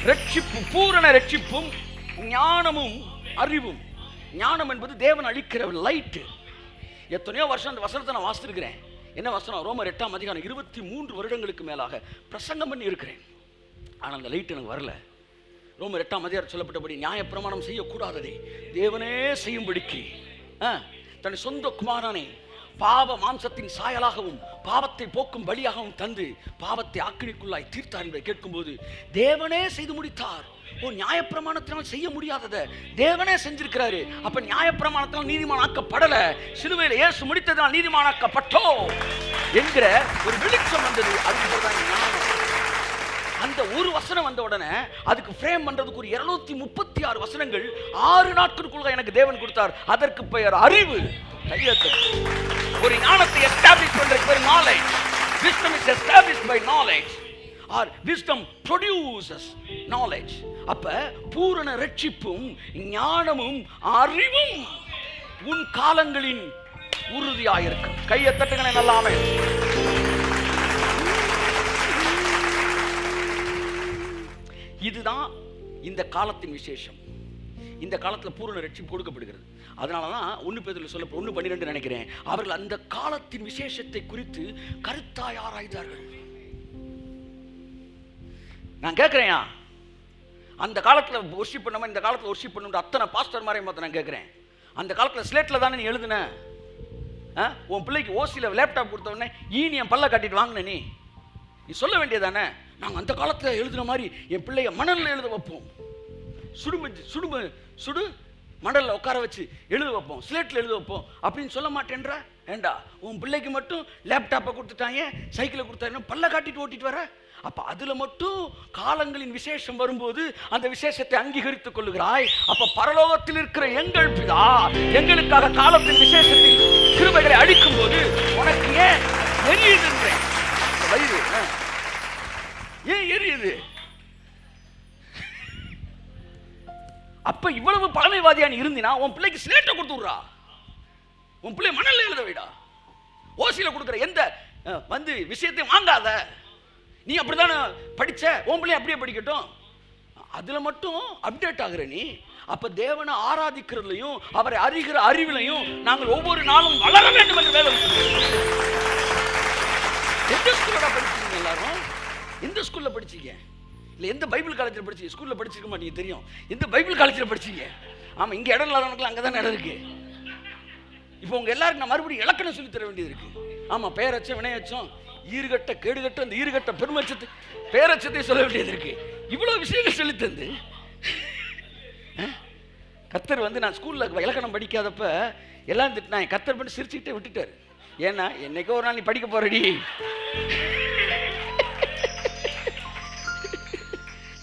ரட்சிப்பு, பூரண ரட்சிப்பும் ஞானமும் அறிவும். ஞானம் என்பது தேவன் அளிக்கிற லைட்டு. எத்தனையோ வருஷம் அந்த வசனத்தை நான் வாசித்திருக்கிறேன். என்ன வசனம்? ரோமர் 8ஆம் அதிகாரம். 23 வருடங்களுக்கு மேலாக பிரசங்கம் பண்ணி இருக்கிறேன். ஆனால் அந்த லைட் எனக்கு வரல. ரோமர் 8ஆம் அதிகாரம் சொல்லப்பட்டபடி நியாயப்பிரமாணம் செய்யக்கூடாததை தேவனே செய்யும்படிக்கு தன் சொந்த குமாரனை பாவ மாம்சத்தின் சாயலாகவும் பாவத்தை போக்கும் பலியாகவும் தந்து பாவத்தை ஆக்கினிக்குள்ளாய் தீர்த்தார் என்பதை கேட்கும்போது தேவனே செய்து முடித்தார். நியாயப்பிரமாணத்தினால் செய்ய முடியாததை தேவனே செஞ்சிருக்கிறாரு. அப்ப நியாயப்பிரமாணத்தினால் நீதிமானாக்கப்படல, சிலுவையில் இயேசு முடித்ததால் நீதிமானாக்கப்பட்டோம் என்கிற ஒரு வெளிச்சம் வந்தது. அதுதான் ஞானம். அந்த ஒரு வசனம் வந்த உடனே அதுக்கு ஃப்ரேம் பண்றதுக்கு ஒரு 236 வசனங்கள் 6 நாட்களுக்குள்ள எனக்கு தேவன் கொடுத்தார். அதற்கு பெயர் அறிவு. ஒரு ஞானத்தை எஸ்டாப்ளிஷ் பண்றதுக்கு பேர் knowledge. wisdom is established by knowledge or wisdom produces knowledge. அப்ப பூரண ரட்சிப்பும் ஞானமும் அறிவும் உன் காலங்களின் உறுதியாயிருக்கும். கையை தட்டுங்களே நல்லாமே. இதுதான் இந்த காலத்தின் விசேஷம். இந்த காலத்தில் பூரண ரட்சிப்பு கொடுக்கப்படுகிறது. அதனாலதான் 1 பேதுருவில் சொல்ல 1:12 நினைக்கிறேன், அவர்கள் அந்த காலத்தின் விசேஷத்தை குறித்து கருத்தாய் ஆராய்ந்தார்கள். நான் கேட்கிறேன், அந்த காலத்தில் வொர்ஷிப் பண்ணாம இந்த காலத்தில் வொர்ஷிப் பண்ணுற அத்தனை பாஸ்டர் மாதிரி பார்த்து நான் கேட்கிறேன், அந்த காலத்தில் ஸ்லேட்டில் தானே நீ எழுதுன? உன் பிள்ளைக்கு ஓசியில் லேப்டாப் கொடுத்த உடனே என் பல்ல காட்டிட்டு வாங்கின நீ சொல்ல வேண்டியதானே? நாங்கள் அந்த காலத்தில் எழுதுன மாதிரி என் பிள்ளைய மணலில் எழுத வைப்போம், சுடு மணலில் உட்கார வச்சு எழுத வைப்போம், ஸ்லேட்டில் எழுத வைப்போம் அப்படின்னு சொல்ல மாட்டேன்றா? ஏண்டா உன் பிள்ளைக்கு மட்டும் லேப்டாப்பை கொடுத்துட்டாங்க, சைக்கிளை கொடுத்தாங்க, பல்ல காட்டிட்டு ஓட்டிட்டு வர? அப்ப அதுல மட்டும் காலங்களின் விசேஷம் வரும்போது அந்த விசேஷத்தை அங்கீகரித்துக் கொள்ளுகிறாய். அப்ப பரலோகத்தில் இருக்கிற எங்கள் பிதா எங்களுக்காக காலத்தின் விசேஷத்தில் கிருபைகளை அளிக்கும் போது உனக்கு ஏன் எரியுதுன்றேன். வயிறு ஏன் எரியுது? அப்ப இவ்வளவு பழமைவாதியான இருந்தினா உன் பிள்ளைக்கு ஸ்லேட்டை கொடுத்து விடுறா, உன் பிள்ளை மணல்ல எழுத வைடா, ஓசியில கொடுக்குற எந்த விஷயத்தை வாங்காத. நீ அப்படித்தானே படிச்ச, உன் பிள்ளை அப்படியே படிக்கட்டும். அதுல மட்டும் அப்டேட் ஆகுற நீ. அப்ப தேவனை ஆராதிக்கிறதுலையும் அவரை அறிகிற அறிவிலையும் நாங்கள் ஒவ்வொரு நாளும் வளர வேண்டும் என்று வேலை. எந்த ஸ்கூல்ல படிச்சீங்க? எல்லாரும் எந்த ஸ்கூல்ல படிச்சீங்க? இல்லை எந்த பைபிள் காலேஜில் படிச்சீங்க? ஸ்கூலில் படிச்சிருக்க மாட்டீங்க தெரியும். எந்த பைபிள் காலேஜில் படிச்சீங்க? ஆமாம், இங்கே இடம் இல்லாதவனுக்குலாம் அங்கே தான் இடம் இருக்கு. இப்போ உங்கள் எல்லாருக்கும் நான் மறுபடியும் இலக்கணம் சொல்லி தர வேண்டியது இருக்கு. ஆமாம், பேரச்சம் வினையச்சம் ஈறுகட்ட கேடுகட்ட அந்த ஈறுகட்ட பெருமச்சத்து பேரச்சத்தை சொல்ல வேண்டியது இருக்கு. இவ்வளோ விஷயங்கள் சொல்லி தந்து கர்த்தர் நான் ஸ்கூலில் இலக்கணம் படிக்காதப்ப எல்லாம் திட்டினாங்க. கர்த்தர் பண்ணி சிரிச்சுக்கிட்டே விட்டுட்டார். ஏன்னா என்னைக்கோ ஒரு நாள் நீ படிக்க போறடி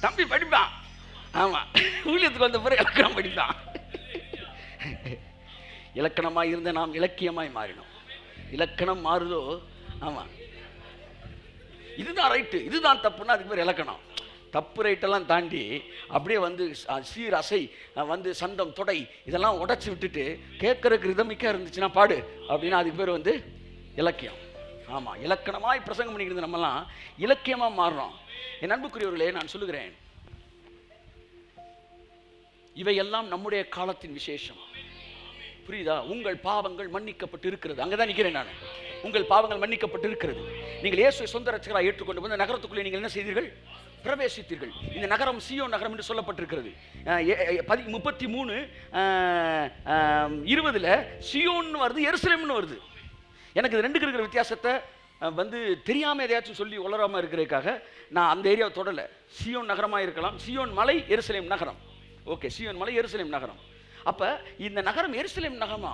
தம்பி படிப்பான். ஆமா, ஊழியத்துக்கு வந்த பிறகு இலக்கணம் படிப்பான். இலக்கணமாய் இருந்த நாம் இலக்கியமாய் மாறினோம். இலக்கணம் மாறுதோ? ஆமா, இதுதான் ரைட்டு இதுதான் தப்புன்னா அதுக்கு பேர் இலக்கணம். தப்பு ரைட்டெல்லாம் தாண்டி அப்படியே சீர் அசை சந்தம் தொடை இதெல்லாம் உடைச்சி விட்டுட்டு கேட்கறதுக்கு ரிதமிக்கா இருந்துச்சுன்னா பாடு அப்படின்னா அதுக்கு பேர் இலக்கியம். ஆமா, இலக்கணமாய் பிரசங்கம் பண்ணிக்கிறது நம்மலாம் இலக்கியமா மாறுறோம். என் அன்புக்குரியவர்களே, நான் சொல்லுகிறேன், இவையெல்லாம் நம்முடைய காலத்தின் விசேஷம். புரியுதா? உங்கள் பாவங்கள் மன்னிக்கப்பட்டு இருக்கிறது. அங்கதான் நிற்கிறேன் நான். உங்கள் பாவங்கள் மன்னிக்கப்பட்டு இருக்கிறது. நீங்கள் இயேசுவை சொந்த ரட்சகராக ஏற்றுக்கொண்டு வந்து நகரத்துக்குள்ளே நீங்கள் என்ன செய்தீர்கள்? பிரவேசித்தீர்கள். இந்த நகரம் சீயோன் நகரம் என்று சொல்லப்பட்டிருக்கிறது. 33:20 சியோன் வருது, எருசலேம்னு வருது. எனக்கு இது ரெண்டுக்கு இருக்கிற வித்தியாசத்தை தெரியாமல் எதையாச்சும் சொல்லி உளராமல் இருக்கிறதுக்காக நான் அந்த ஏரியாவை தொடலை. சியோன் நகரமாக இருக்கலாம், சியோன் மலை எருசலேம் நகரம். ஓகே, சியோன் மலை எருசலேம் நகரம். அப்ப இந்த நகரம் எருசலேம் நகரமா?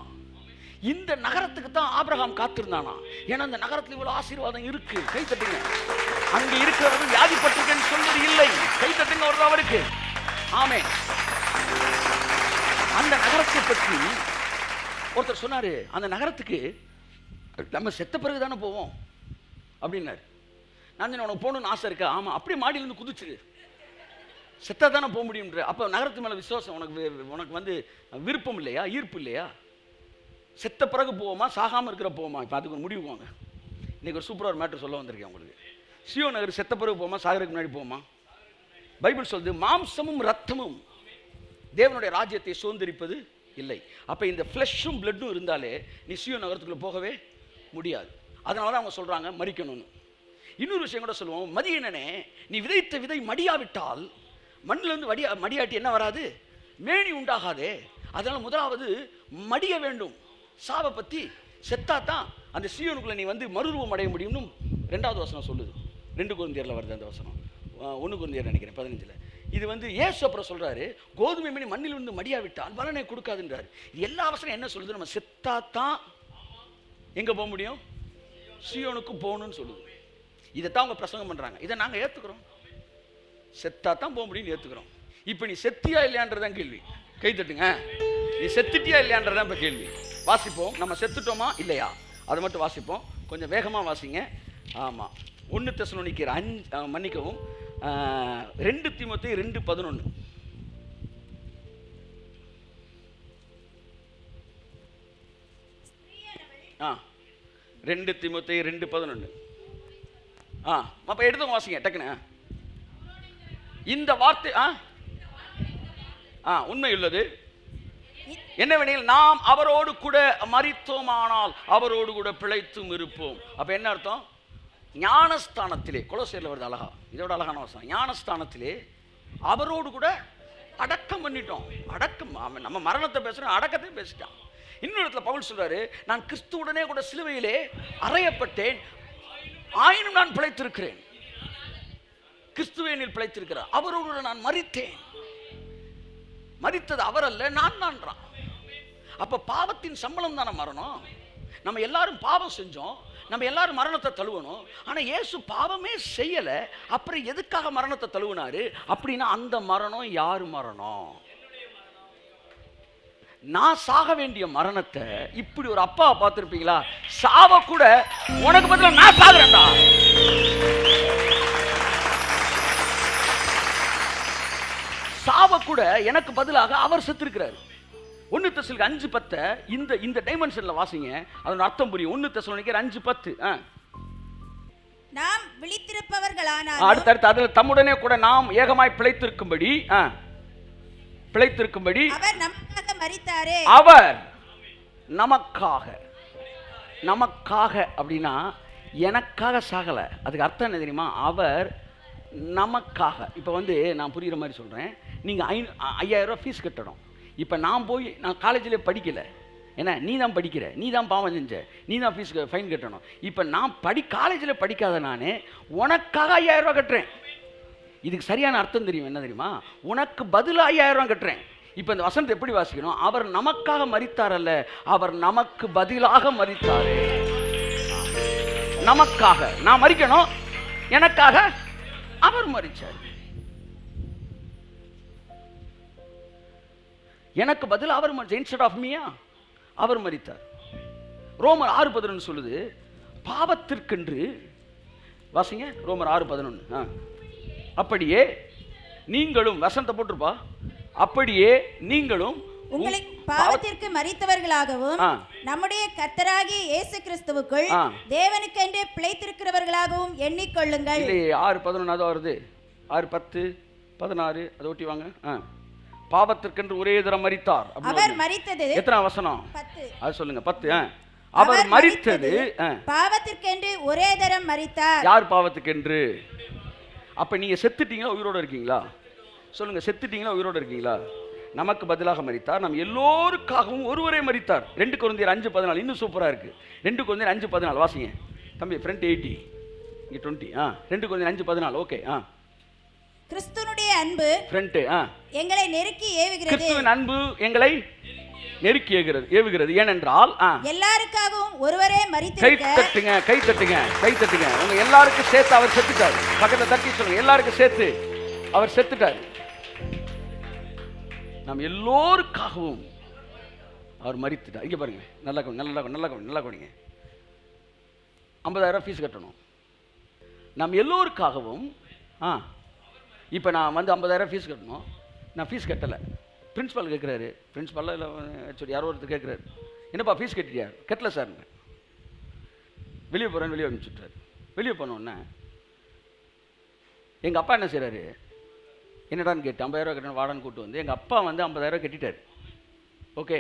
இந்த நகரத்துக்கு தான் ஆபிரகாம் காத்திருந்தானா? ஏன்னா அந்த நகரத்தில் இவ்வளவு ஆசீர்வாதம் இருக்கு. கை தட்டுங்க. அங்க இருக்கிறது வியாதிப்பட்டிருக்கேன்னு சொல்வது இல்லை. கை தட்டுங்க ஒரு அவருக்கு. ஆமென். அந்த நகரத்தை பற்றி ஒருத்தர் சொன்னாரு, அந்த நகரத்துக்கு நம்ம செத்த பிறகு தானே போவோம் அப்படின்னாரு. நான் உனக்கு போகணும்னு ஆசை இருக்கா? ஆமா, அப்படியே மாடியிலிருந்து குதிச்சிரு, செத்தா தானே போக முடியும்ன்ற. அப்போ நகரத்து மேலே விசுவாசம் உனக்கு விருப்பம் இல்லையா, ஈர்ப்பு இல்லையா? செத்த பிறகு போவோமா, சாகாமல் இருக்கிற போவோமா? இப்போ அதுக்கு ஒரு முடிவு போங்க. இன்னைக்கு ஒரு சூப்பராக ஒரு மேட்டர் சொல்ல வந்திருக்கேன் உங்களுக்கு. சியோன் நகர் செத்த பிறகு போவோமா, சாகிறதுக்கு முன்னாடி போவோமா? பைபிள் சொல்லுது மாம்சமும் ரத்தமும் தேவனுடைய ராஜ்யத்தை சுதந்திரிப்பது இல்லை. அப்போ இந்த ஃப்ளஷும் பிளட்டும் இருந்தாலே நீ சீயோன் நகரத்துக்குள்ளே போகவே முடியாது. அதனால தான் அவங்க சொல்கிறாங்க மறிக்கணும்னு. இன்னொரு விஷயம் கூட சொல்லுவோம், மதியனே நீ விதைத்த விதை மடியாவிட்டால் மண்ணிலிருந்து மடியாட்டி என்ன வராது? மேனி உண்டாகாதே. அதனால் முதலாவது மடிய வேண்டும். சாவை பற்றி செத்தா தான் அந்த சீயோனுக்குள்ளே நீ வந்து மறுரூபம் அடைய முடியும்னு 2வது வசனம் சொல்லுது. 2 கொரிந்தியரில் வருது அந்த வசனம், 1 கொரிந்தியர் நினைக்கிறேன் 15. இது வந்து இயேசு அப்புறம் சொல்கிறாரு, கோதுமை மணி மண்ணில் இருந்து மடியாவிட்டால் பலனை கொடுக்காதுன்றார். எல்லா வசனம் என்ன சொல்லுது? நம்ம செத்தா தான் எங்கே போக முடியும்? சீயோனுக்கு போகணும்னு சொல்லுது. இதைத்தான் அவங்க பிரசங்கம் பண்ணுறாங்க. இதை நாங்கள் ஏற்றுக்கிறோம். செத்தா தான் போக முடியும்னு ஏற்றுக்கிறோம். இப்போ நீ செத்தியா இல்லையான்றதான் கேள்வி. கை தட்டுங்க. நீ செத்துட்டியா இல்லையான்றதான் இப்போ கேள்வி. வாசிப்போம். நம்ம செத்துட்டோமா இல்லையா அதை மட்டும் வாசிப்போம். கொஞ்சம் வேகமாக வாசிங்க. ஆமாம், 1 தெசலோனிக்கேயர் 5 மன்னிக்கவும் 2 தீமோத்தேயு 2:11. ஆ 2 தீமோத்தேயு 2:11. அப்போ எடுத்து வாசிங்க டக்குன்னு. இந்த வார்த்தை உண்மையுள்ளது என்னவெனில் நாம் அவரோடு கூட மரித்தோமானால் அவரோடு கூட பிழைத்தும் இருப்போம். அப்போ என்ன அர்த்தம்? ஞானஸ்தானத்திலே, கொலோசியரில் வருது அழகா, இதோட அழகான வசனம், ஞானஸ்தானத்திலே அவரோடு கூட அடக்கம் பண்ணிட்டோம். அடக்கம், நம்ம மரணத்தை பேசுகிறோம், அடக்கத்தை பேசிட்டான். இன்னொரு இடத்துல பவுல் சொல்றாரு, நான் கிறிஸ்துவுடனே கூட சிலுவையிலே அறையப்பட்டேன், ஆயினும் நான் பிழைத்திருக்கிறேன். கிறிஸ்துவேனில் பிழைத்திருக்கிறார். அவரோடு நான் மரித்தேன். மரித்தது அவர் அல்ல, நான் தான்றான். அப்ப பாவத்தின் சம்பளம் தானே மரணம். நம்ம எல்லாரும் பாவம் செஞ்சோம், நம்ம எல்லாரும் மரணத்தை தழுவணும். ஆனா இயேசு பாவமே செய்யல, அப்புறம் எதுக்காக மரணத்தை தழுவினாரு? அப்படின்னா அந்த மரணம் யாரு மரணம்? நான் சாக வேண்டிய மரணத்தை இப்படி ஒரு அப்பாவை பார்த்திருப்பீங்களா? சாவ கூட உனக்கு பதிலா நான் சாகுறேன்டா. சாவ கூட எனக்கு பதிலாக அவர் செத்துருக்கிறார். 1 தெசலோனிக்கேயர் 5:10 இந்த டைமென்ஷன்ல வாசிங்க, அதோட அர்த்தம் புரியும். 1 தெசலோனிக்கேயர் 5:10. நாம் விழித்திருப்பவர்களானாலும் அடுத்து அதுல தம்முடனே கூட நாம் ஏகமாய் பிழைத்திருக்கும்படி அவர் நமக்காக மரித்தாரே. அவர் நமக்காக அப்படின்னா எனக்காக சாகல. அதுக்கு அர்த்தம் என்ன தெரியுமா? அவர் நமக்காக. இப்போ வந்து நான் புரிகிற மாதிரி சொல்கிறேன். நீங்கள் 5000 ரூபா ஃபீஸ் கட்டணும். இப்போ நான் காலேஜில் படிக்கலை, ஏன்னா நீ தான் படிக்கிற, நீ தான் பாவம் செஞ்ச, நீ தான் ஃபைன் கட்டணும். இப்போ நான் காலேஜில் படிக்காத நான் உனக்காக 5000 ரூபா கட்டுறேன். இதுக்கு சரியான அர்த்தம் தெரியும் என்ன தெரியுமா? உனக்கு பதிலாக 5000 ரூபா கட்டுறேன். இப்போ இந்த வசனத்தை எப்படி வாசிக்கணும்? அவர் நமக்காக மரித்தார் அல்ல, அவர் நமக்கு பதிலாக மரித்தாரே. நமக்காக நான் மரிக்கணும், எனக்காக அவர் மரிச்சார். எனக்கு பதில் அவர் மரிச்சார். இன்ஸ்டெட் ஆஃப் மீயா அவர் மரித்தார். ரோமர் 6:11 சொல்லுது, பாவத்திற்கென்று வாசிங்க. ரோமர் 6:11. அப்படியே நீங்களும், வசனத்தை போட்டுருப்பா, அப்படியே நீங்களும் உங்களை பாவத்திற்கு மரித்தவர்களாகவும் நம்முடைய கர்த்தராகிய இயேசு கிறிஸ்துவுக்குள் தேவனுக்கென்று பிழைத்திருக்கிறவர்களாகவும் எண்ணிக்கொள்ளுங்கள். 6:11 அது வருது. 6:10 16 அதை ஒட்டி வாங்க. பாவத்திற்கென்று ஒரே தரம் மரித்தார். அவர் மரித்தது எத்தனை வசனம்? 10. அது சொல்லுங்க. 10. அவர் மரித்தது பாவத்திற்கென்று ஒரே தரம் மரித்தார். யார் பாவத்துக்கென்று? அப்ப நீங்க செத்துட்டீங்களா உயிரோட இருக்கீங்களா? சொல்லுங்க, செத்துட்டீங்களா உயிரோட இருக்கீங்களா? நமக்கு பதிலாக மரித்தார், நம் எல்லோருக்காகவும் ஒருவரே மரித்தார். 2 கொரிந்தியர் 5:14 இன்னும் சூப்பரா இருக்கு. 2 கொரிந்தியர் 5:14 வாசிங்க தம்பி. ஃப்ரண்ட் 80 இங்க 20. 2 கொரிந்தியர் 5:14. ஓகே. கிறிஸ்துவினுடைய அன்பு ஃப்ரண்ட் எங்களை நெருக்கி ஏவுகிறது. கிறிஸ்துவின் அன்பு எங்களை நெருக்கி ஏவுகிறது. ஏனென்றால் எல்லாருக்காகவும் ஒருவரே மரித்திருக்க. கை தட்டுங்க. உங்க எல்லாருக்கும் சேர்த்து அவர் செத்துட்டார். பக்கத்துல தட்டி சொல்லுங்க, எல்லாருக்கும் சேர்த்து அவர் செத்துட்டார். நாம் எல்லோருக்காகவும் அவர் மரித்துட்டார். இங்க பாருங்க, நல்லா கவனிங்க. 50,000 ஃபீஸ் கட்டணும். நாம் எல்லோருக்காகவும். இப்போ நான் வந்து 50,000 ஃபீஸ் கட்டணும். நான் ஃபீஸ் கட்டலை. பிரின்ஸிபால் கேட்குறாரு, பிரின்ஸிபாலில் இல்லை சொல்லி யாரோ ஒருத்தர் கேட்குறாரு, என்னப்பா ஃபீஸ் கட்டிட்டியா? கட்டலை சார். வெளியே போகிறேன்னு வெளியே அனுப்பிச்சுட்டாரு. வெளியே போனோடனே எங்கள் அப்பா என்ன செய்கிறாரு? என்னடான்னு கேட்டு 50,000 கட்டணும் வாடான்னு கூட்டு வந்து எங்கள் அப்பா வந்து 50,000 கட்டிட்டார். ஓகே,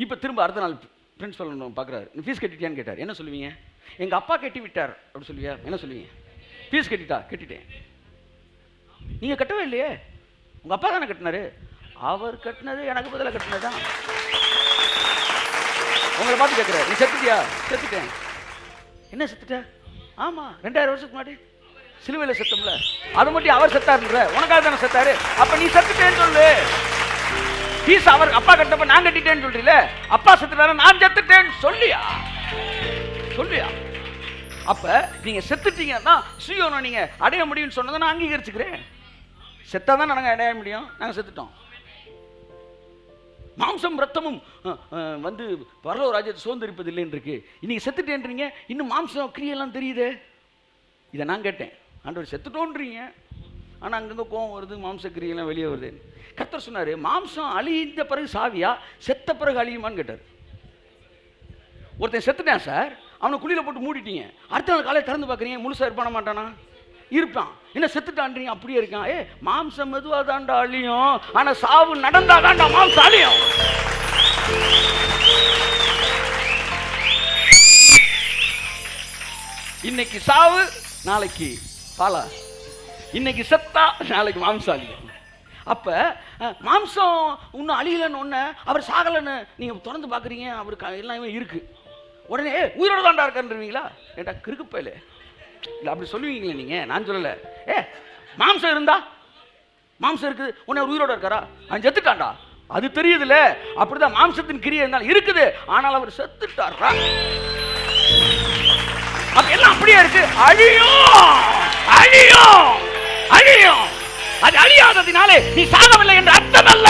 இப்போ திரும்ப அடுத்த நாள் பிரின்ஸ்பல் பார்க்குறாரு, நீ ஃபீஸ் கட்டிட்டியான்னு கேட்டார். என்ன சொல்லுவீங்க? எங்கள் அப்பா கட்டி விட்டார் அப்படி சொல்லுவியா? என்ன சொல்லுவீங்க? ஃபீஸ் கட்டிட்டேன். நீங்கள் கட்டவே இல்லையே, உங்கள் அப்பா தானே கட்டினாரு. அவர் கட்டினது எனக்கு பதிலாக கட்டினது தான். உங்களை பார்த்து கேட்குறாரு, நீ செத்துட்டியா? செத்துட்டேன். என்ன செத்துட்ட? ஆமாம், 2000 வருஷத்துக்கு முன்னாடி சிலுவையில் செத்தோம்ல, அதை மட்டும் அவர் செத்தாருன்ற, உனக்காக தானே செத்தாரு. அப்போ நீ செத்துட்டேன்னு சொல்லு. ஃபீஸ் அவர் அப்பா கட்டப்ப நான் கட்டிட்டேன்னு சொல்றீல, அப்பா செத்துட்டாரு நான் செத்துட்டேன்னு சொல்லியா? அப்ப நீங்க செத்துட்டீங்கன்னா சீயோனை நீங்க அடைய முடியும்னு சொன்னதை நான் அங்கீகரிச்சுக்கிறேன். செத்தாதான் நாங்கள் அடைய முடியும். நாங்கள் செத்துட்டோம். மாம்சம் ரத்தமும் வந்து பரலோக ராஜ்யத்தை சுதந்திரிப்பது இல்லைன்னு இருக்கு. இன்னைக்கு செத்துட்டேன்றீங்க, இன்னும் மாம்சம் கிரியெல்லாம் தெரியுது. இதை நான் கேட்டேன், ஆண்டவர் செத்துட்டோன்றீங்க, ஆனால் அங்கங்கே கோவம் வருது, மாம்ச கிரியெல்லாம் வெளியே வருது. கர்த்தர் சொன்னார், மாம்சம் அழிந்த பிறகு சாவியா, செத்த பிறகு அழியுமான்னு கேட்டார். ஒருத்தன் செத்துட்டான் சார், அவனை குழியில் போட்டு மூடிட்டீங்க, அடுத்த நாள் காலையில் திறந்து பார்க்குறீங்க, முழுசாக இருப்பான மாட்டானா? இருப்பான். என்ன செத்துட்டான்றீங்க? அப்படியே இருக்கான். மாம்சம் மெதுவாக தாண்டா அழியும், ஆனால் சாவு நடந்தா தாண்டா மாம்சம் அழியும். இன்னைக்கு சாவு, நாளைக்கு பாலா. இன்னைக்கு செத்தா, நாளைக்கு மாம்சம் அழியும். அப்ப மாம்சம் இன்னும் அழியலன்னு ஒன்று, அவர் சாகலன்னு நீங்க திறந்து பார்க்குறீங்க, அவருக்கு எல்லாமே இருக்கு. உடனே உயிரோட தாண்டா இருக்காருன்றீங்களா? ஏட்டா கிறுக்குப்பையில இல்லை அப்படி சொல்லுவீங்களே நீங்க. நான் சொல்லலை. மாம்சம் இருந்தா, மாம்சம் இருக்குது, உடனே உயிரோட இருக்காரா? அவன் செத்துட்டான்டா, அது தெரியுதுல்ல. அப்படிதான் மாம்சத்தின் கிரியை இருந்தாலும் இருக்குது, ஆனால் அவர் செத்துட்டாரா? அப்ப எல்லாம் அப்படியே இருக்கு. அழியும். அது அழியாததினாலே நீ சாகவில்லை என்று அர்த்தம் அல்ல.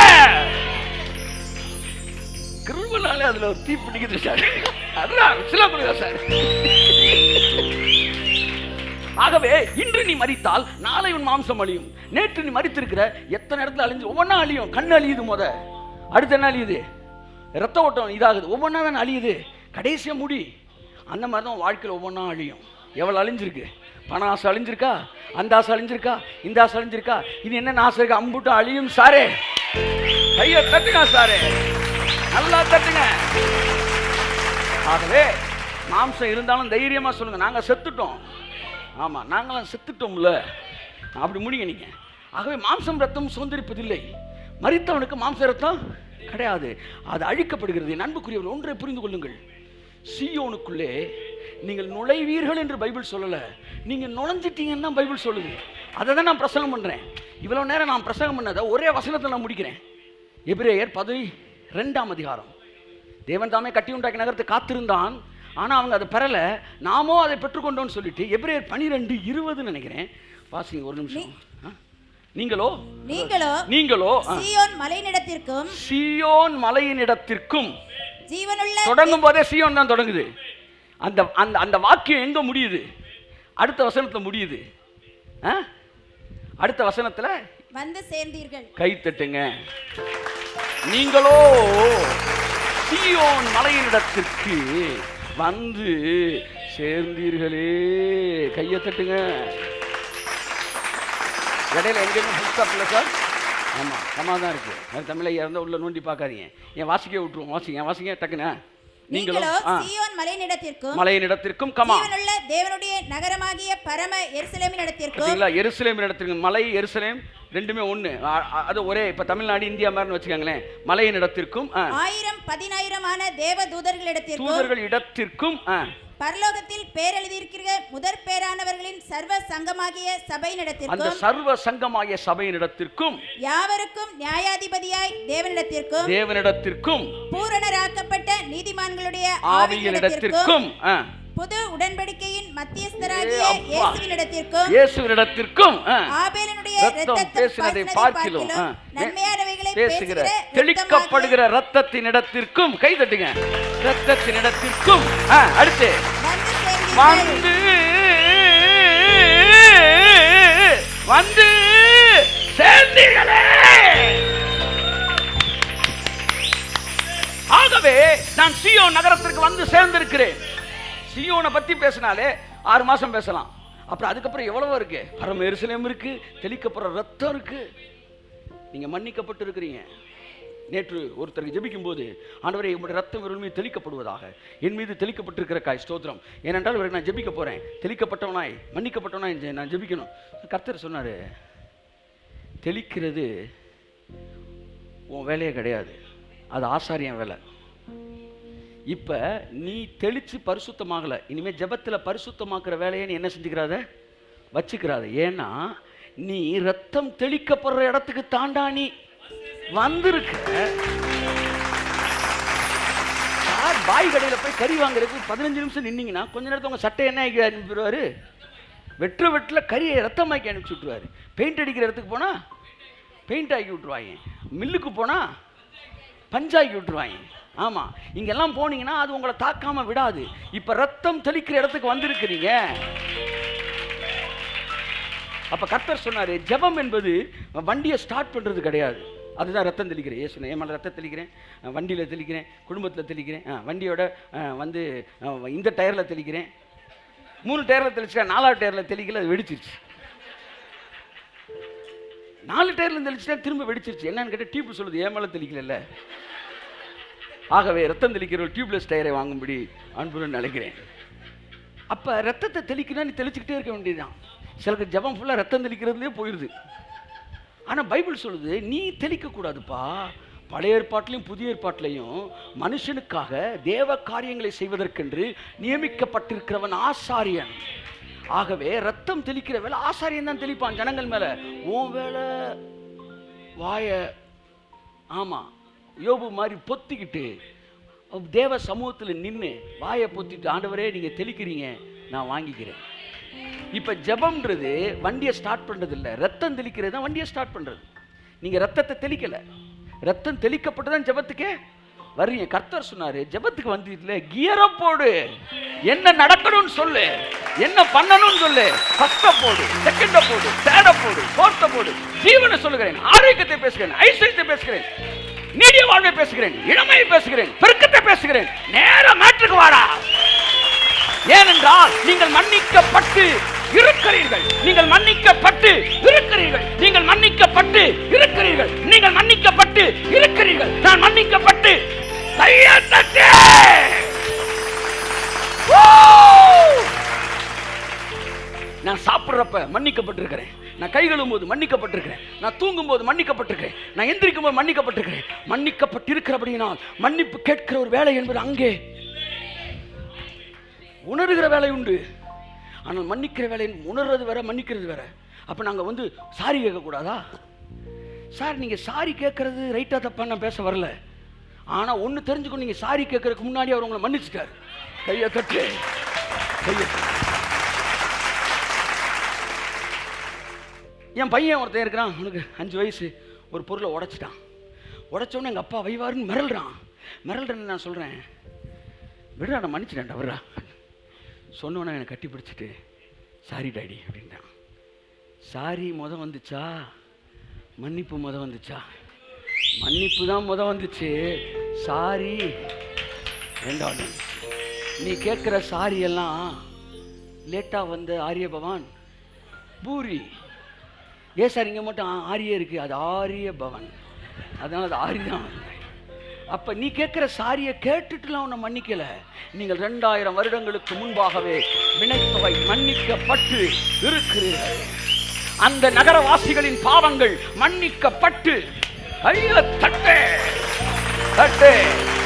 கிருபைனாலே அதுல ஒரு தீ பிடிக்குது சார். அதுதான் சில கொடுங்க சார். ஆகவே இன்று நீ மரித்தால் நாளை உன் மாம்சம் அழியும். நேற்று நீ மரித்திருக்கிற எத்தனை இடத்துல அழிஞ்சு, ஒவ்வொன்றா அழியும். கண்ணு அழியுது, அடுத்து என்ன அழியுது? ரத்த ஓட்டம் இதாகுது, ஒவ்வொன்றா தான் அழியுது. கடைசியா முடி. அந்த மாதிரி தான் வாழ்க்கையில் ஒவ்வொன்றா அழியும். எவ்வளவு அழிஞ்சிருக்கு? பண ஆசை அழிஞ்சிருக்கா, அந்த ஆசை அழிஞ்சிருக்கா, இந்த ஆசை அழிஞ்சிருக்கா, இது என்ன ஆசை இருக்கு? அம்புட்டும் அழியும் சாரே. கையை தட்டுங்க சாரே, நல்லா தட்டுங்க. ஆகவே மாம்சம் இருந்தாலும் தைரியமா சொல்லுங்க, நாங்க செத்துட்டோம். ஆமா, நாங்களாம் செத்துட்டோம்ல, அப்படி முடிங்க நீங்க. ஆகவே மாம்சம் ரத்தம் சுதந்திரிப்பதில்லை. மரித்தவனுக்கு மாம்ச ரத்தம் கிடையாது, அது அழிக்கப்படுகிறது. என் அன்புக்குரியவர்கள், ஒன்றை புரிந்து கொள்ளுங்கள். சீயோனுக்குள்ளே நீங்கள் நுழைவீர்கள் என்று பைபிள் சொல்லல, நீங்க நுழைஞ்சிட்டீங்கன்னா பைபிள் சொல்லுது. அதை தான் நான் பிரசங்கம் பண்றேன். இவ்வளவு நேரம் நான் பிரசங்கம் பண்ணதை ஒரே வசனத்தில் நான் முடிக்கிறேன். எபிரேயர் 12ஆம் அதிகாரம். தேவன் தாமே கட்டி உண்டாக்கி நகரத்தை காத்திருந்தான், ஆனா அவங்க அதை பெறல, நாமோ அதை பெற்றுக்கொண்டோம்னு சொல்லிட்டு எபிரேயர் 12:20 நினைக்கிறேன். வாசிங்க ஒரு நிமிஷம். நீங்களோ சீயோன் மலையினிடத்திற்கும் ஜீவனுள்ள, தொடங்கும் போதே சீயோன் தான் தொடங்குது. அந்த வாக்கியம் எங்க முடியுது? அடுத்த வசனத்துல முடியுது. அடுத்த வசனத்துல வந்து சேர்ந்தீர்கள். கை தட்டுங்க. நீங்களோ சீயோன் மலையினிடத்திற்கு வந்து சேர்ந்தீர்களே. கையை தட்டுங்க. இடையில எங்கேயுமே ஃபுல் ஸ்டாப் இல்லை சார். ஆமாம், கம்மா தான் இருக்கு. அது தமிழை இறந்த உள்ள நோண்டி பார்க்காதீங்க. என் வாசிக்க விட்டுருவோம். வாசிங்க டக்குன்னு. நீங்களோ சீயோன் மலையினிடத்திற்கும் கமா ஜீவனுள்ள தேவனுடைய நகரமாகிய பரம எருசலேமினிடத்திற்கும். எருசலேமினிடத்திற்கும், மலை எருசலேம் ரெண்டுமே ஒன்று, அது ஒரே. இப்போ தமிழ்நாடு இந்தியா மாதிரி வச்சுக்கோங்களேன். மலையினிடத்திற்கும் 1000-10,000 தேவ தூதர்களிடத்திற்கும் பரலோகத்தில் பேரெழுதியிருக்கிற முதற் பேரானவர்களின் சர்வ சங்கமாகிய சபையினிடத்திற்கும், அந்த சர்வ சங்கமாகிய சபையினிடத்திற்கும், யாவருக்கும் நியாயாதிபதியாய் தேவனிடத்திற்கும் பூரணராக்கப்பட்ட நீதிமான்களுடைய ஆவிகளிடத்திற்கும், புது உடன்படிக்கையின் மத்தியஸ்தராகிய இயேசுவினிடத்திற்கும் ஆபேலினுடைய இரத்தம் பேசினதை பார்க்கிலும் நன்மையானவைகளை பேசுகிற தெளிக்கப்படுகிற இரத்தத்தினிடத்திற்கும், கை தட்டுங்க, இரத்தத்தினிடத்திற்கும் அடுத்து வந்து சேர்ந்தீர்களே. ஆகவே நான் சீயோன் நகரத்திற்கு வந்து சேர்ந்திருக்கிறேன். சீயோனை பத்தி பேசினாலே 6 மாசம் பேசலாம். அப்புறம் அதுக்கப்புறம் எவ்வளவோ இருக்கு. பரம எருசலேம் இருக்கு, தெளிக்கப்படுற ரத்தம் இருக்கு. நீங்கள் மன்னிக்கப்பட்டு இருக்கிறீங்க. நேற்று ஒருத்தருக்கு ஜெபிக்கும் போது, ஆண்டவரே உங்களுடைய ரத்தம் இவர்கள் மீது தெளிக்கப்படுவதாக, என் மீது தெளிக்கப்பட்டிருக்கிறக்காய் ஸ்தோத்திரம். ஏனென்றால் இவருக்கு நான் ஜெபிக்க போகிறேன், தெளிக்கப்பட்டவனாய் மன்னிக்கப்பட்டவனாய் நான் ஜெபிக்கணும். கர்த்தர் சொன்னார், தெளிக்கிறது உன் வேலையே கிடையாது, அது ஆசாரியன் வேலை. இப்போ நீ தெளித்து பரிசுத்தமாகலை, இனிமேல் ஜெபத்தில் பரிசுத்தமாக்குற வேலையை நீ என்ன செஞ்சுக்கிறாத, வச்சுக்கிறாத. ஏன்னா நீ ரத்தம் தெளிக்கப்படுற இடத்துக்கு தாண்டா நீ வந்திருக்க. பாய் கடையில் போய் கறி வாங்குறதுக்கு 15 நிமிஷம் நின்னீங்கன்னா கொஞ்ச நேரத்தில் உங்கள் சட்டை என்ன ஆக்கி அனுப்பிடுவார், வெட்டில் கறியை ரத்தமாக்கி அனுப்பிச்சி விட்ருவார். பெயிண்ட் அடிக்கிற இடத்துக்கு போனால் பெயிண்ட் ஆக்கி விட்ருவாங்க, மில்லுக்கு போனால் பஞ்சாக்கி விட்ருவாங்க. ஆமாம், இங்கெல்லாம் போனீங்கன்னா அது உங்களை தாக்காமல் விடாது. இப்போ ரத்தம் தெளிக்கிற இடத்துக்கு வந்திருக்கிறீங்க. அப்போ கர்த்தர் சொன்னார், ஜெபம் என்பது வண்டியை ஸ்டார்ட் பண்ணுறது கிடையாது, அதுதான் ரத்தம் தெளிக்கிறேன். ஏன் சொன்னேன், ஏமால ரத்தம் தெளிக்கிறேன், வண்டியில் தெளிக்கிறேன், குடும்பத்தில் தெளிக்கிறேன், வண்டியோட வந்து இந்த டயரில் தெளிக்கிறேன், 3 டயரில் தெளிச்சா 4வது டயரில் தெளிக்கல, அது வெடிச்சிருச்சு. 4 டயரில் தெளிச்சுட்டா திரும்ப வெடிச்சிருச்சு. என்னன்னு கேட்டால் டியூப் சொல்லுது, ஏமால தெளிக்கல. ஆகவே ரத்தம் தெளிக்கிற ஒரு டியூப்லெஸ் டயரை வாங்கும்படி அன்புடன் நினைக்கிறேன். அப்போ ரத்தத்தை தெளிக்கணும், நீ தெளிச்சுக்கிட்டே இருக்க வேண்டியதுதான். சிலருக்கு ஜபம் ஃபுல்லாக ரத்தம் தெளிக்கிறதுலேயே போயிடுது. ஆனால் பைபிள் சொல்லுது, நீ தெளிக்கக்கூடாதுப்பா. பழைய ஏற்பாட்டிலையும் புதிய ஏற்பாட்டிலையும் மனுஷனுக்காக தேவ காரியங்களை செய்வதற்கென்று நியமிக்கப்பட்டிருக்கிறவன் ஆசாரியன். ஆகவே ரத்தம் தெளிக்கிற வேலை ஆசாரியன் தான் தெளிப்பான் ஜனங்கள் மேலே. உன் வேலை வாய, ஆமாம், யோபு மாதிரி பொத்திக்கிட்டு தேவ சமூகத்தில் நின்று வாயை பொத்திட்டு, ஆண்டவரே நீங்கள் தெளிக்கிறீங்க, நான் வாங்கிக்கிறேன். இப்போ ஜெபம்ன்றது வண்டியை ஸ்டார்ட் பண்ணுறது இல்லை, ரத்தம் தெளிக்கிறது தான் வண்டியை ஸ்டார்ட் பண்ணுறது. நீங்கள் ரத்தத்தை தெளிக்கலை, ரத்தம் தெளிக்கப்பட்டு தான் ஜெபத்துக்கே வர்றீங்க. கர்த்தர் சொன்னார், ஜெபத்துக்கு வந்துட்டு கியரை போடு, என்ன நடக்கணும்னு சொல்லு, என்ன பண்ணணும்னு சொல்லு. ஃபர்ஸ்ட்டை போடு, செகண்டை போடு, தேர்டை போடு, ஃபோர்த்தை போடு. ஜீவனை சொல்லுகிறேன், ஆரோக்கியத்தை பேசுகிறேன், ஐஸ்வர்யத்தை பேசுகிறேன், நீடிய வாழ்வை பேசுகிறேன், இளமையை பேசுகிறேன், பெருக்கத்தை பேசுகிறேன். நேர மேட்டுக்கு வாடா. ஏனென்றால் நீங்கள் மன்னிக்கப்பட்டு இருக்கிறீர்கள், நீங்கள் மன்னிக்கப்பட்டு இருக்கிறீர்கள், நீங்கள் மன்னிக்கப்பட்டு இருக்கிறீர்கள், நீங்கள் மன்னிக்கப்பட்டு இருக்கிறீர்கள். நான் மன்னிக்கப்பட்டு நான் சாப்பிட்றப்ப மன்னிக்கப்பட்டிருக்கிறேன், நான் கை கழுவும் போது மன்னிக்கப்பட்டிருக்கிறேன், நான் தூங்கும் போது மன்னிக்கப்பட்டிருக்கிறேன், நான் எந்திரிக்கும் போது மன்னிக்கப்பட்டிருக்கிறேன். மன்னிக்கப்பட்டிருக்கிறபடியினால் மன்னிப்பு கேட்கிற ஒரு வேலை என்பது அங்கே உணர்கிற வேலை உண்டு. ஆனால் மன்னிக்கிற வேலை உணர்றது வேற, மன்னிக்கிறது வேற. அப்போ நாங்கள் வந்து சாரி கேட்கக்கூடாதா? சார், நீங்கள் சாரி கேட்கறது ரைட்டாக தப்பா நான் பேச வரல. ஆனால் ஒன்று தெரிஞ்சுக்கணும், நீங்கள் சாரி கேட்கறதுக்கு முன்னாடி அவர் உங்களை மன்னிச்சிட்டார். கையை கட்டு, கையை. என் பையன் ஒருத்தன் இருக்கிறான், அவனுக்கு 5 வயசு, ஒரு பொருளை உடைச்சிட்டான். உடைச்சோடனே எங்கள் அப்பா வைவாருன்னு மிரள்றேன்னு நான் சொல்கிறேன், விடுறா, நான் மன்னிச்சிட்டேன்டா, விடுறா. சொன்னோன்னே என்னை கட்டி பிடிச்சிட்டு, சாரி டாடி அப்படின்ட்டான். சாரி வந்துச்சா, மன்னிப்பு வந்துச்சா? மன்னிப்பு தான் வந்துச்சு, சாரி 2வது. நீ கேட்குற சாரி எல்லாம் லேட்டாக வந்த ஆரிய பவான் பூரி. ஏன் சார் இங்கே மட்டும் ஆரியே இருக்குது? அது ஆரிய பவன், அதனால் அது ஆரி தான். அப்போ நீ கேட்குற சாரியை கேட்டுட்டுலாம் உன்னை மன்னிக்கலை. நீங்கள் 2000 வருடங்களுக்கு முன்பாகவே வினைத்தொகை மன்னிக்கப்பட்டு இருக்கிறீர்கள். அந்த நகரவாசிகளின் பாவங்கள் மன்னிக்கப்பட்டு, தட்டு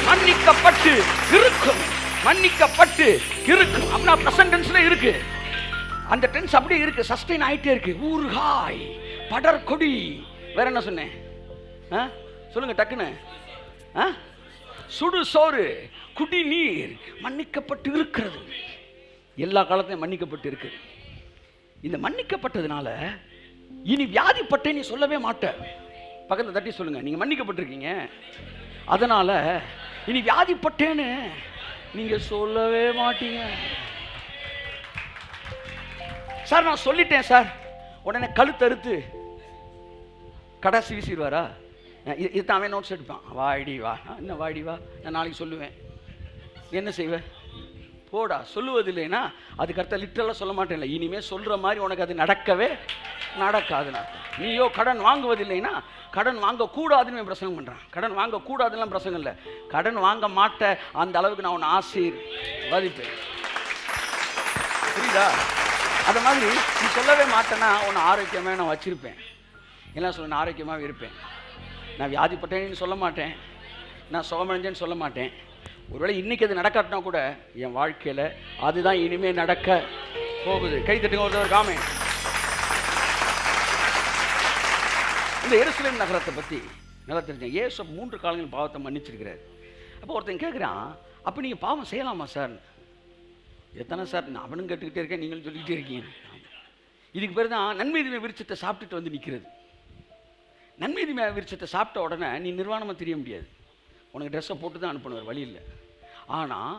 மன்னிக்கப்பட்டு இருக்கும், மன்னிக்கப்பட்டு இருக்கும். அப்படின்னா பிரசன்ட் டென்ஸ்ல இருக்கு, அந்த டென்ஸ் அப்படியே இருக்கு, சஸ்டெயின் ஆகிட்டே இருக்கு. ஊறுகாய், படர்கொடி, வேற என்ன சொன்னேன் சொல்லுங்க டக்குன்னு. சுடு சோறு, குடிநீர் மன்னிக்கப்பட்டு இருக்கிறது. எல்லா காலத்தையும் மன்னிக்கப்பட்டு இருக்கு. இந்த மன்னிக்கப்பட்டதுனால இனி வியாதிப்பட்டே நீ சொல்லவே மாட்ட. பக்கத்தில் தட்டி சொல்லுங்க, நீங்க மன்னிக்கப்பட்டிருக்கீங்க, அதனால இனி வியாதிப்பட்டேன்னு நீங்க சொல்லவே மாட்டீங்க. சார் நான் சொல்லிட்டேன் சார், உடனே கழுத்தறுத்து கடைசி வீசிடுவாரா? இதுதான் அவன் நோட்ஸ் எடுப்பான். வாடி வா, என்ன வாடி வா, நான் நாளைக்கு சொல்லுவேன். என்ன செய்வேன்? போடா. சொல்லுவது இல்லைன்னா அதுக்கு அர்த்தம் லிட்டரலாக சொல்ல மாட்டேன்ல, இனிமேல் சொல்கிற மாதிரி உனக்கு அது நடக்கவே நடக்காதுன்னு அர்த்தம். நீயோ கடன் வாங்குவதில்லைன்னா கடன் வாங்கக்கூடாதுன்னு பிரசங்கம் பண்ணுறான். கடன் வாங்கக்கூடாதுலாம் பிரசங்கம் இல்லை, கடன் வாங்க மாட்ட அந்த அளவுக்கு நான் உன்னை ஆசீர்வதிப்பேன். புரியுதா? அது மாதிரி நீ சொல்லவே மாட்டேன்னா உன்னை ஆரோக்கியமாக நான் வச்சிருப்பேன். எல்லாம் சொல்ல நான் ஆரோக்கியமாக இருப்பேன். நான் வியாதிப்பட்டேன்னு சொல்ல மாட்டேன், நான் சுகமடைஞ்சேன்னு சொல்ல மாட்டேன். ஒருவேளை இன்னைக்கு அது நடக்காட்டினா கூட என் வாழ்க்கையில் அதுதான் இனிமேல் நடக்க போகுது. கை தட்டுங்க ஒருத்தவர் காமே. இந்த எருசலேம் நகரத்தை பற்றி நல்லா தெரிஞ்சேன். ஏசு 3 காலங்கள் பாவத்தை மன்னிச்சிருக்கிறார். அப்போ ஒருத்தன் கேட்குறான், அப்போ நீங்கள் பாவம் செய்யலாமா சார்? எத்தனை சார் நான் அவனும் கேட்டுக்கிட்டே இருக்கேன், நீங்களும் சொல்லிக்கிட்டே இருக்கீங்க. இதுக்கு பேர் தான் நன்மை தீமை விருட்சத்தை சாப்பிட்டுட்டு வந்து நிற்கிறது. நன்மை தீமை விருட்சத்தை சாப்பிட்ட உடனே நீ நிர்வாணமாக தெரிய முடியாது, உனக்கு ட்ரெஸ்ஸை போட்டு தான் அனுப்பணும், வழி இல்லை. ஆனால்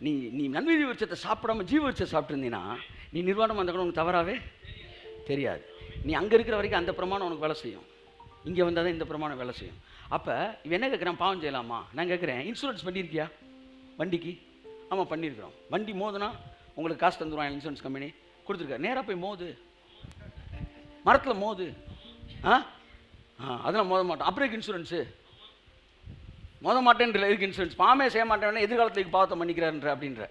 நீ நன்மை தீமை விருட்சத்தை சாப்பிடாம ஜீவ விருட்சத்தை சாப்பிட்டுருந்தீங்கன்னா நீ நிர்வாணமாக இருந்தால் கூட உனக்கு தவறாகவே தெரியாது. நீ அங்கே இருக்கிற வரைக்கும் அந்த பிரமாணம் உனக்கு வேலை செய்யும், இங்கே வந்தால் தான் இந்த பிரமாணம் வேலை செய்யும். அப்போ இவன் என்ன கேட்குறான், பாவம் செய்யலாமா? நான் கேட்குறேன், இன்சூரன்ஸ் பண்ணியிருக்கியா வண்டிக்கு? ஆமாம் பண்ணியிருக்கிறோம். வண்டி மோதுனா உங்களுக்கு காசு தந்துடுவான் இன்சூரன்ஸ் கம்பெனி, கொடுத்துருக்காரு. நேராக போய் மோது, மரத்தில் மோது. அதெல்லாம் மோத மாட்டோம். அப்புறம் இன்சூரன்ஸு மோத மாட்டேன்ற இருக்கு இன்சூரன்ஸ். பாவமே செய்ய மாட்டேன், எதிர்காலத்துக்கு பாவத்தை மன்னிக்கிறாருன்ற அப்படின்ற.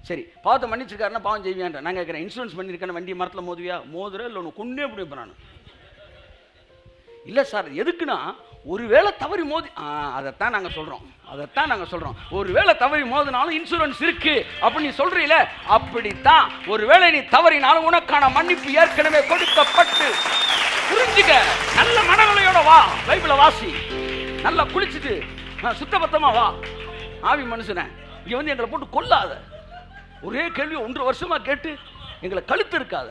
சரி, பாவத்தை மன்னிச்சிருக்காருன்னா பாவம் செய்வியான்ற. நான் கேட்குறேன், இன்சூரன்ஸ் பண்ணியிருக்கேன்னு வண்டி மரத்தில் மோதுவியா? மோதுற இல்லை ஒன்று கொண்டே முடியும். நான் இல்லை சார், எதுக்குன்னா ஒருவேளை தவறி மோதி, அதைத்தான் நாங்கள் சொல்கிறோம். ஒருவேளை தவறி மோதினாலும் இன்சூரன்ஸ் இருக்கு அப்படின்னு நீ சொல்றீல, அப்படித்தான். ஒருவேளை நீ தவறினாலும் உனக்கான மன்னிப்பு ஏற்கனவே கொடுக்கப்பட்டு. புரிஞ்சுக்க, நல்ல மனநிலையோட வா, பைபிளை வாசி, நல்லா குளிச்சுட்டு சுத்தபத்தமா வா. ஆவி மனுஷனை இங்க வந்து எங்களை போட்டு கொல்லாத. ஒரே கேள்வி 1.5 வருஷமா கேட்டு எங்களை கழுத்து இருக்காத.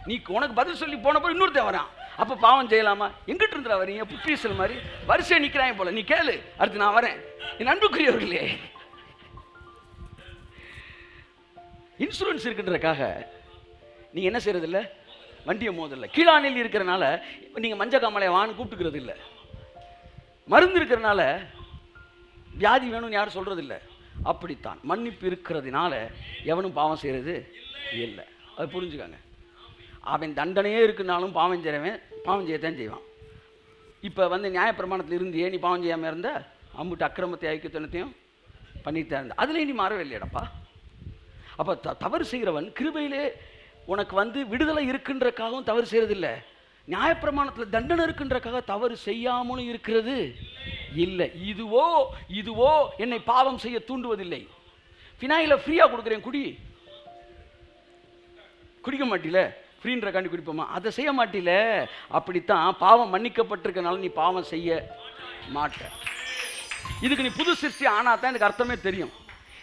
நீ உனக்கு பதில் சொல்லி போனப்போ இன்னொருத்தன் வரான், அப்போ பாவம் செய்யலாமா? எங்கிட்ட இருந்துடா வரீங்க? புப்பீசல் மாதிரி வரிசையை நிற்கிறாங்க போல. நீ கேளு, அடுத்து நான் வரேன். என் அன்புக்குரியவர்களே, இன்சூரன்ஸ் இருக்குன்றக்காக நீங்க என்ன செய்யறது இல்லை, வண்டியை மோதல. கீழானில் இருக்கிறனால நீங்க மஞ்ச காமலையை வான்னு கூப்பிட்டுக்கிறது இல்லை. மருந்து இருக்கிறனால வியாதி வேணும்னு யாரும் சொல்றது இல்லை. அப்படித்தான் மன்னிப்பு இருக்கிறதுனால எவனும் பாவம் செய்யறது இல்லை. அது புரிஞ்சுக்காங்க. அவன் தண்டனையே இருக்குனாலும் பாவம் செய்கிறவன் பாவம் செய்யத்தான் செய்வான். இப்போ வந்து நியாயப்பிரமாணத்தில் இருந்தியே நீ பாவம் செய்யாமல் இருந்த, அம்புட்டு அக்கிரமத்தை ஐக்கியத்தனத்தையும் பண்ணித்தான் இருந்த, அதுலேயும் நீ மாறவே இல்லையடப்பா. அப்போ தவறு செய்கிறவன் கிருபையிலே உனக்கு வந்து விடுதலை இருக்குன்றக்காகவும் தவறு செய்கிறதில்லை, நியாயப்பிரமாணத்தில் தண்டனை இருக்குன்றக்காக தவறு செய்யாமலும் இருக்கிறது இல்லை. இதுவோ என்னை பாவம் செய்ய தூண்டுவதில்லை. ஃபினாயில ஃப்ரீயாக கொடுக்குறேன், குடிக்க மாட்டில, ஃப்ரீன்ற காண்டி குடிப்போமா? அதை செய்ய மாட்டில. அப்படித்தான் பாவம் மன்னிக்கப்பட்டிருக்கனால நீ பாவம் செய்ய மாட்ட. இதுக்கு நீ புது சிருஷ்டி ஆனா தான் எனக்கு அர்த்தமே தெரியும்.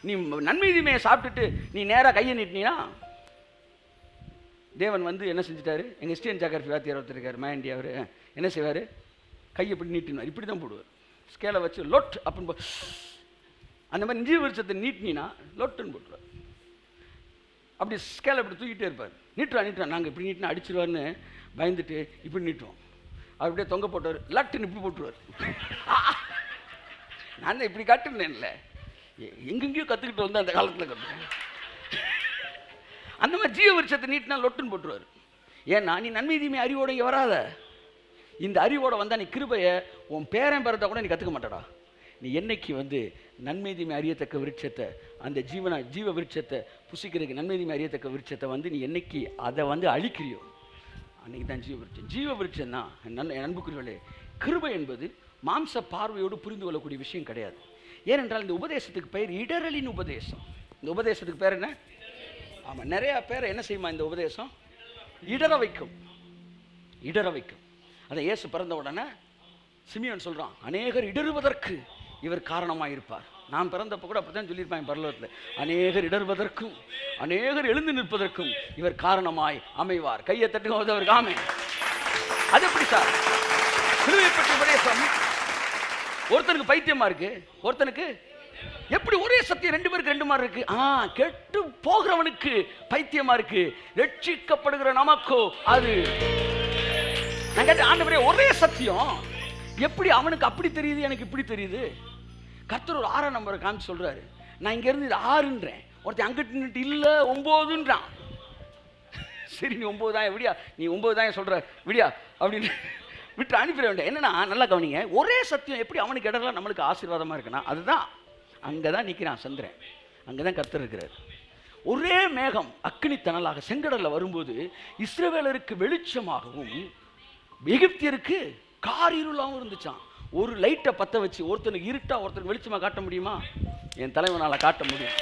நீ நன்மை தீமையை சாப்பிட்டுட்டு நீ நேராக கையை நீட்டினா தேவன் வந்து என்ன செஞ்சுட்டாரு? எங்கள் ஸ்டீன் ஜாகிரபி வாத்தியார் ஒருத்தர் இருக்கார், மயண்டி. அவர் என்ன செய்வார்? கையை இப்படி நீட்டினார், இப்படி தான் போடுவார். ஸ்கேலை வச்சு லொட் அப்படின்னு அந்த மாதிரி நிஜ விருட்சத்தை நீட்டினா லொட்டுன்னு போட்டுருவார். அப்படி ஸ்கேலை இப்படி தூக்கிட்டே இருப்பார். நீட்டுறான், நாங்கள் இப்படி நீட்டினா அடிச்சிருவார்னு பயந்துட்டு இப்படி நீட்டுவோம். அவர் அப்படியே தொங்க போட்டார், லட்டுன்னு இப்படி போட்டுருவார். நான் தான் இப்படி காட்டுனேன்ல, எங்கெங்கேயோ கற்றுக்கிட்டு வந்து அந்த காலத்தில் கற்றுக்கேன். அந்த மாதிரி ஜீவ விருட்சத்தை நீட்டினா லொட்டுன்னு போட்டுருவார். ஏன்னா நீ நன்மை தீமை அறிவோட இங்கே வராத. இந்த அறிவோட வந்தால் நீ கிருபையை உன் பேரன் பிறந்தா கூட நீ கற்றுக்க மாட்டடா. நீ என்னைக்கு வந்து நன்மை தீமை அறியத்தக்க விருட்சத்தை, அந்த ஜீவ விருட்சத்தை புசிக்கிறதுக்கு நன்மை தீமை அறியத்தக்க விருட்சத்தை வந்து நீ என்னைக்கு அதை வந்து அழிக்கிறியோ அன்னைக்கு தான் ஜீவ விருட்சம் தான். அன்புக்குரியவர்களே, கிருபை என்பது மாம்ச பார்வையோடு புரிந்து கொள்ளக்கூடிய விஷயம் கிடையாது. ஏனென்றால் இந்த உபதேசத்துக்கு பெயர் இடரலின் உபதேசம். இந்த உபதேசத்துக்கு பேர் என்ன? ஆமாம், நிறையா பேரை என்ன செய்யுமா இந்த உபதேசம்? இடர வைக்கும். அதை இயேசு பிறந்த உடனே சிமியோன் சொல்கிறான், அநேகர் இடறுவதற்கு இவர் காரணமாக இருப்பார். நான் பிறந்தப்போ கூட அப்படி தான் சொல்லியிருப்பாங்க பரலோகத்தில், அநேகர் இடறுவதற்கும் அநேகர் எழுந்து நிற்பதற்கும் இவர் காரணமாய் அமைவார். கையை தட்டுங்க அவருக்கு. ஆமே. அது எப்படி சார் கிருபைப்பட்ட உபதேசம்? ஒருத்தனுக்கு பைத்தியமா இருக்கு, ஒருத்தனுக்கு எப்படி ஒரே சத்தியம் 2 பேருக்கு 2 மாதிரி இருக்கு? கெட்டு போகிறவனுக்கு பைத்தியமா இருக்கு, ரட்சிக்கப்படுகிற நமக்கோ அது. நான் கேட்ட ஆண்டவரே, ஒரே சத்தியம் எப்படி அவனுக்கு அப்படி தெரியுது, எனக்கு இப்படி தெரியுது? கர்த்தர் ஒரு 6ஆம் நம்பரை காமிச்சு சொல்றாரு. நான் இங்க இருந்து 6ன்றேன், ஒருத்தன் அங்கிட்டு நின்று இல்ல 9ன்றான். சரி நீ 9,000 விடியா, நீ 9,000 சொல்கிற விடியா அப்படின்னு விட்டு அனுப்பிட வேண்டிய. என்னன்னா நல்லா கவனிங்க, ஒரே சத்தியம் எப்படி அவனுக்கு இடம்லாம் நம்மளுக்கு ஆசீர்வாதமாக இருக்குன்னா அதுதான். அங்கே தான் நிற்கிறான் சந்திரன், அங்கே தான் கர்த்தர் இருக்கிறார். ஒரே மேகம் அக்கினி தணலாக செங்கடலில் வரும்போது இஸ்ரவேலருக்கு வெளிச்சமாகவும் எகிப்தியருக்கு காரிருளாகவும் இருந்துச்சான். ஒரு லைட்டை பற்ற வச்சு ஒருத்தனுக்கு இருட்டா ஒருத்தனுக்கு வெளிச்சமாக காட்ட முடியுமா? என் தலைவனால் காட்ட முடியும்.